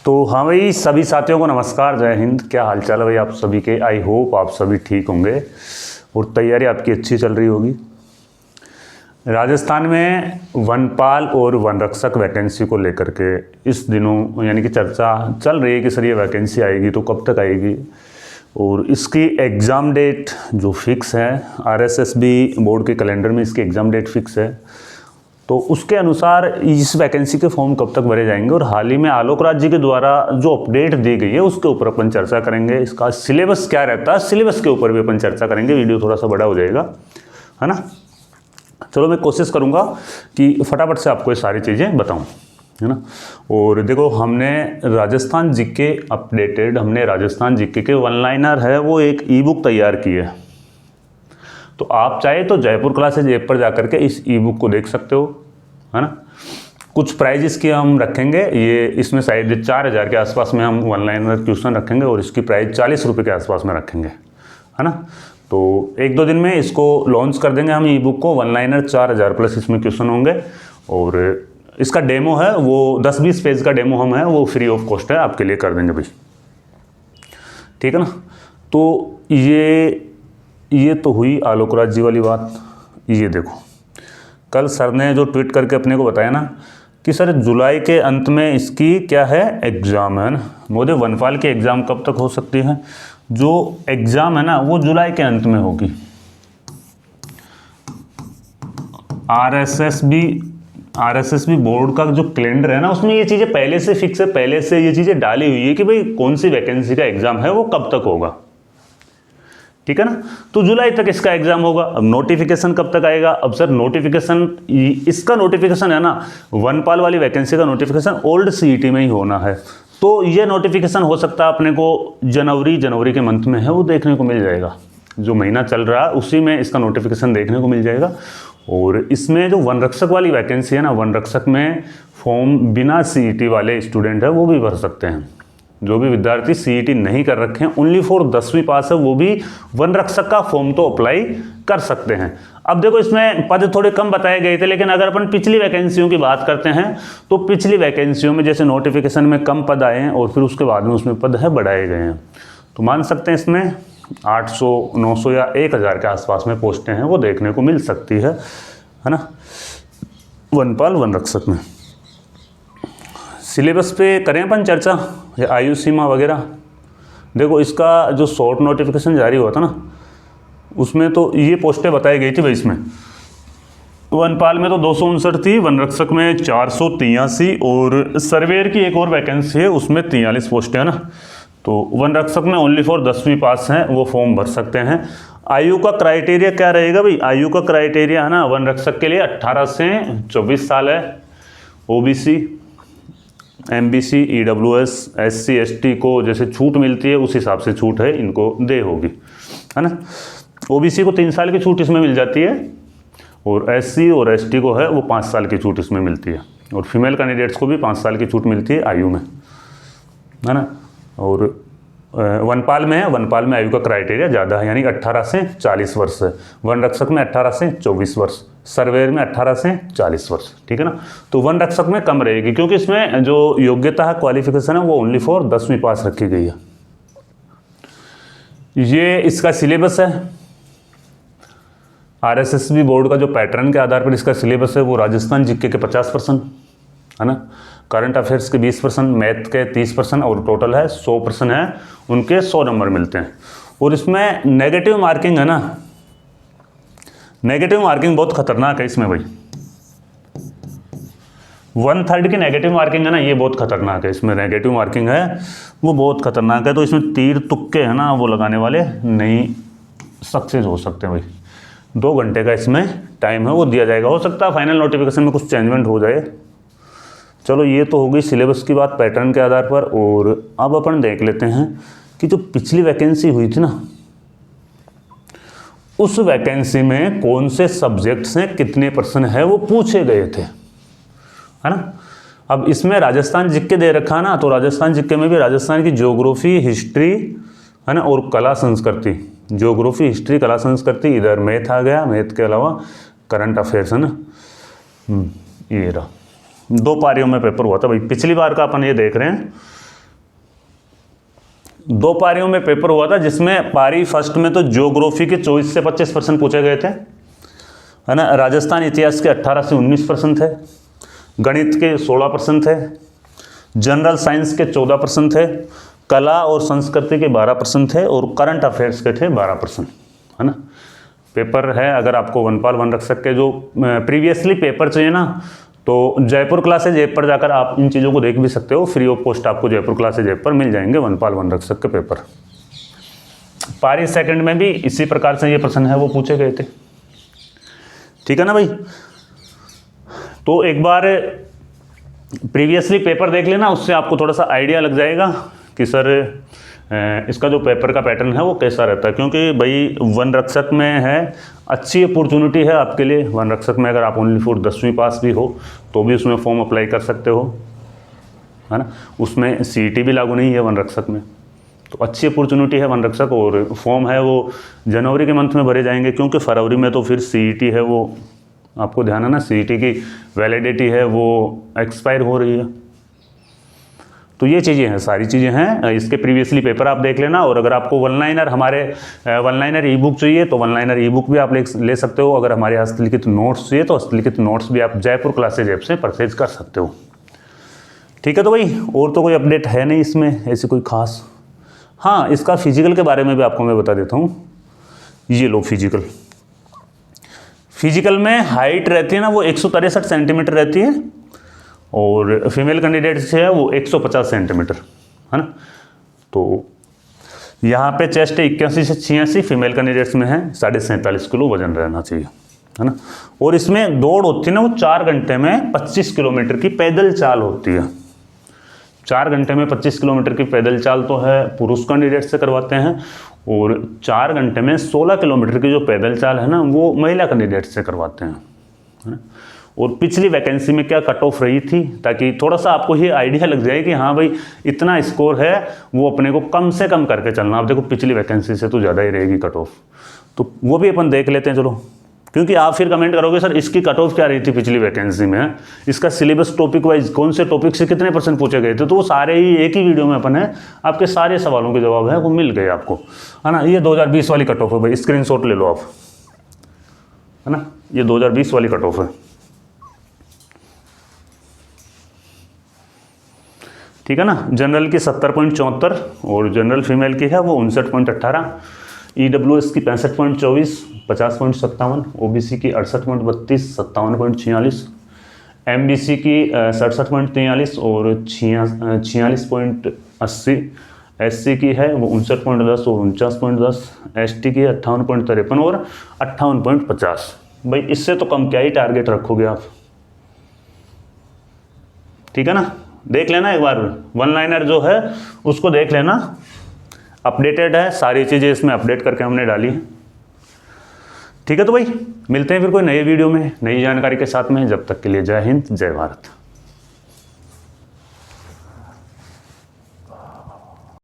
तो हाँ भाई, सभी साथियों को नमस्कार, जय हिंद। क्या हालचाल है भाई आप सभी के। आई होप आप सभी ठीक होंगे और तैयारी आपकी अच्छी चल रही होगी। राजस्थान में वनपाल और वनरक्षक वैकेंसी को लेकर के इस दिनों यानी कि चर्चा चल रही है कि सर ये वैकेंसी आएगी तो कब तक आएगी, और इसकी एग्ज़ाम डेट जो फिक्स है आरएसएसबी बोर्ड के कैलेंडर में इसकी एग्ज़ाम डेट फिक्स है। तो उसके अनुसार इस वैकेंसी के फॉर्म कब तक भरे जाएंगे और हाल ही में आलोक राज जी के द्वारा जो अपडेट दी गई है उसके ऊपर अपन चर्चा करेंगे। इसका सिलेबस क्या रहता है, सिलेबस के ऊपर भी अपन चर्चा करेंगे। वीडियो थोड़ा सा बड़ा हो जाएगा, है ना। चलो मैं कोशिश करूँगा कि फटाफट से आपको ये सारी चीज़ें बताऊँ, है ना। और देखो, हमने राजस्थान जीके अपडेटेड, हमने राजस्थान जीके के वन लाइनर है वो एक ई बुक तैयार की है। तो आप चाहे तो जयपुर क्लासेज ऐप पर जाकर के इस ई बुक को देख सकते हो, है ना। कुछ प्राइज इसके हम रखेंगे, ये इसमें शायद 4000 के आसपास में हम वन लाइनर क्वेश्चन रखेंगे और इसकी प्राइस 40 रुपये के आसपास में रखेंगे, है ना। तो एक दो दिन में इसको लॉन्च कर देंगे हम ई बुक को। वन लाइनर 4000 प्लस इसमें क्वेश्चन होंगे और इसका डेमो है वो 10-20 पेज का डेमो हम है वो फ्री ऑफ कॉस्ट है, आपके लिए कर देंगे भाई, ठीक है ना। तो ये तो हुई आलोक राज जी वाली बात। ये देखो, कल सर ने जो ट्वीट करके अपने को बताया ना कि सर जुलाई के अंत में इसकी क्या है एग्ज़ाम है ना। मोदी वनपाल की एग्ज़ाम कब तक हो सकती है? जो एग्ज़ाम है ना वो जुलाई के अंत में होगी। आरएसएसबी बोर्ड का जो कैलेंडर है ना उसमें ये चीज़ें पहले से फिक्स है, पहले से ये चीज़ें डाली हुई है कि भाई कौन सी वैकेंसी का एग्ज़ाम है वो कब तक होगा, ठीक है ना। तो जुलाई तक इसका एग्जाम होगा। अब नोटिफिकेशन कब तक आएगा? अब सर नोटिफिकेशन, इसका नोटिफिकेशन है ना, वनपाल वाली वैकेंसी का नोटिफिकेशन ओल्ड सीईटी में ही होना है। तो ये नोटिफिकेशन हो सकता है अपने को जनवरी के मंथ में है वो देखने को मिल जाएगा। जो महीना चल रहा है उसी में इसका नोटिफिकेशन देखने को मिल जाएगा। और इसमें जो वनरक्षक वाली वैकेंसी है ना, वनरक्षक में फॉर्म बिना सीईटी वाले स्टूडेंट है वो भी भर सकते हैं। जो भी विद्यार्थी सीईटी नहीं कर रखे हैं, ओनली फॉर 10वीं पास है, वो भी वनरक्षक का फॉर्म तो अप्लाई कर सकते हैं। अब देखो, इसमें पद थोड़े कम बताए गए थे, लेकिन अगर अपन पिछली वैकेंसियों की बात करते हैं तो पिछली वैकेंसियों में जैसे नोटिफिकेशन में कम पद आए हैं और फिर उसके बाद में उसमें पद है बढ़ाए गए हैं। तो मान सकते हैं इसमें 800, 900 या 1000 के आसपास में पोस्टें हैं वो देखने को मिल सकती है ना, वनपाल वनरक्षक में। सिलेबस पे करें अपन चर्चा या आयु सीमा वगैरह। देखो, इसका जो शॉर्ट नोटिफिकेशन जारी हुआ था ना उसमें तो ये पोस्टें बताई गई थी भाई। इसमें वनपाल में तो 259 थी, वनरक्षक में 483 और सर्वेयर की एक और वैकेंसी है उसमें 43 पोस्टें है ना। तो वनरक्षक में ओनली फॉर 10वीं पास हैं वो फॉर्म भर सकते हैं। आयु का क्राइटेरिया क्या रहेगा भाई? आयु का क्राइटेरिया है ना, वनरक्षक के लिए 18 से 24 साल है। OBC, MBC, EWS, SC, ST को जैसे छूट मिलती है उस हिसाब से छूट है इनको दे होगी, है ना। ओबीसी को 3 साल की छूट इसमें मिल जाती है और एससी और एसटी को है वो 5 साल की छूट इसमें मिलती है। और फीमेल कैंडिडेट्स को भी 5 साल की छूट मिलती है आयु में, है ना। और वनपाल में है, वनपाल में आयु का क्राइटेरिया ज़्यादा है, यानी 18 से 40 वर्ष है। वनरक्षक में 18 से 24 वर्ष, सर्वेयर में 18 से 40 वर्ष, ठीक है ना। तो वनरक्षक में कम रहेगी क्योंकि इसमें जो योग्यता है, क्वालिफिकेशन है वो ओनली फॉर 10वीं पास रखी गई है। ये इसका सिलेबस है। आरएसएसबी बोर्ड का जो पैटर्न के आधार पर इसका सिलेबस है वो राजस्थान जीके के 50%, है ना, करंट अफेयर्स के 20%, मैथ के 30% और टोटल है 100% है, उनके 100 नंबर मिलते हैं। और इसमें नेगेटिव मार्किंग है ना, नेगेटिव मार्किंग बहुत खतरनाक है इसमें भाई। 1/3 की नेगेटिव मार्किंग है ना, ये बहुत खतरनाक है। इसमें नेगेटिव मार्किंग है वो बहुत खतरनाक है। तो इसमें तीर तुक्के है ना वो लगाने वाले नहीं सक्सेस हो सकते हैं भाई। 2 घंटे का इसमें टाइम है वो दिया जाएगा। हो सकता है फाइनल नोटिफिकेशन में कुछ चेंजमेंट हो जाए। चलो, ये तो हो गई सिलेबस की बात पैटर्न के आधार पर। और अब अपन देख लेते हैं कि जो पिछली वैकेंसी हुई थी ना उस वैकेंसी में कौन से सब्जेक्ट्स हैं, कितने % है वो पूछे गए थे, है ना। अब इसमें राजस्थान जीके दे रखा ना, तो राजस्थान जीके में भी राजस्थान की ज्योग्राफी, हिस्ट्री, है ना, और कला संस्कृति। ज्योग्राफी, हिस्ट्री, कला संस्कृति, इधर मैथ आ गया, मैथ के अलावा करंट अफेयर्स, है ना। ये रहा, 2 पारियों में पेपर हुआ था भाई। पिछली बार का अपन ये देख रहे हैं 2 पारियों में पेपर हुआ था, जिसमें पारी फर्स्ट में तो ज्योग्राफी के 24 से 25% पूछे गए थे, है ना। राजस्थान इतिहास के 18 से 19% थे, गणित के 16% थे, जनरल साइंस के 14% थे, कला और संस्कृति के 12% थे, और करंट अफेयर्स के थे 12%, है ना। पेपर है, अगर आपको वनपाल वन रक्षक के जो प्रीवियसली पेपर चाहिए ना, तो जयपुर क्लासेज ऐप पर जाकर आप इन चीज़ों को देख भी सकते हो। फ्री ऑफ कॉस्ट आपको जयपुर क्लासेज ऐप पर मिल जाएंगे वनपाल वन रक्षक के पेपर। पारी सेकंड में भी इसी प्रकार से ये प्रश्न है वो पूछे गए थे, ठीक है ना भाई। तो एक बार प्रीवियसली पेपर देख लेना, उससे आपको थोड़ा सा आइडिया लग जाएगा कि सर इसका जो पेपर का पैटर्न है वो कैसा रहता है। क्योंकि भाई वन रक्षक में है, अच्छी अपॉर्चुनिटी है आपके लिए। वन रक्षक में अगर आप ओनली फॉर 10वीं पास भी हो तो भी उसमें फॉर्म अप्लाई कर सकते हो, है ना। उसमें CET भी लागू नहीं है वन रक्षक में, तो अच्छी अपॉर्चुनिटी है वन रक्षक। और फॉर्म है वो जनवरी के मंथ में भरे जाएंगे, क्योंकि फरवरी में तो फिर CET है, वो आपको ध्यान है ना, CET की वैलिडिटी है वो एक्सपायर हो रही है। तो ये चीज़ें हैं, सारी चीज़ें हैं। इसके प्रीवियसली पेपर आप देख लेना। और अगर आपको वन लाइनर, हमारे वन लाइनर ई बुक चाहिए तो वन लाइनर ई बुक भी आप ले सकते हो। अगर हमारे हस्तलिखित नोट्स चाहिए तो हस्तलिखित नोट्स भी आप जयपुर क्लासेज ऐप से परचेज कर सकते हो, ठीक है। तो भाई और तो कोई अपडेट है नहीं इसमें ऐसी कोई खास। हाँ, इसका फिजिकल के बारे में भी आपको मैं बता देता हूँ। ये लो फिजिकल में हाइट रहती है ना वो 163 सेंटीमीटर रहती है, और फीमेल कैंडिडेट से है वो 150 सेंटीमीटर, है ना। तो यहाँ पे चेस्ट 81 से 86, फीमेल कैंडिडेट्स में है 47.5 किलो वजन रहना चाहिए, है ना। और इसमें दौड़ होती है ना वो 4 घंटे में 25 किलोमीटर की पैदल चाल होती है। 4 घंटे में 25 किलोमीटर की पैदल चाल तो है पुरुष कैंडिडेट से करवाते हैं, और 4 घंटे में 16 किलोमीटर की जो पैदल चाल है ना वो महिला कैंडिडेट से करवाते हैं, है ना। और पिछली वैकेंसी में क्या कट ऑफ रही थी, ताकि थोड़ा सा आपको ये आइडिया लग जाए कि हाँ भाई इतना स्कोर है, वो अपने को कम से कम करके चलना। आप देखो पिछली वैकेंसी से तो ज़्यादा ही रहेगी कट ऑफ, तो वो भी अपन देख लेते हैं चलो। क्योंकि आप फिर कमेंट करोगे सर इसकी कट ऑफ क्या रही थी पिछली वैकेंसी में, इसका सिलेबस टॉपिक वाइज कौन से टॉपिक से कितने % पूछे गए थे। तो वो सारे ही एक ही वीडियो में अपन है, आपके सारे सवालों के जवाब है वो मिल गए आपको, है ना। ये 2020 वाली कट ऑफ है भाई, स्क्रीनशॉट ले लो आप, है ना। ये 2020 वाली कट ऑफ है, ठीक है ना। जनरल की 70.74 और जनरल फीमेल की है वो 59.18, EWS की 65.24, 50.57, OBC की 68.32, 57.46, MBC की 67.43 और 46.80, SC की है वो 59.10 और 49.10, ST की 58.53 और 58.50। भाई इससे तो कम क्या ही टारगेट रखोगे आप, ठीक है ना। देख लेना एक बार, वन लाइनर जो है उसको देख लेना, अपडेटेड है, सारी चीज़ें इसमें अपडेट करके हमने डाली है, ठीक है। तो भाई मिलते हैं फिर कोई नए वीडियो में नई जानकारी के साथ में, जब तक के लिए जय हिंद जय भारत।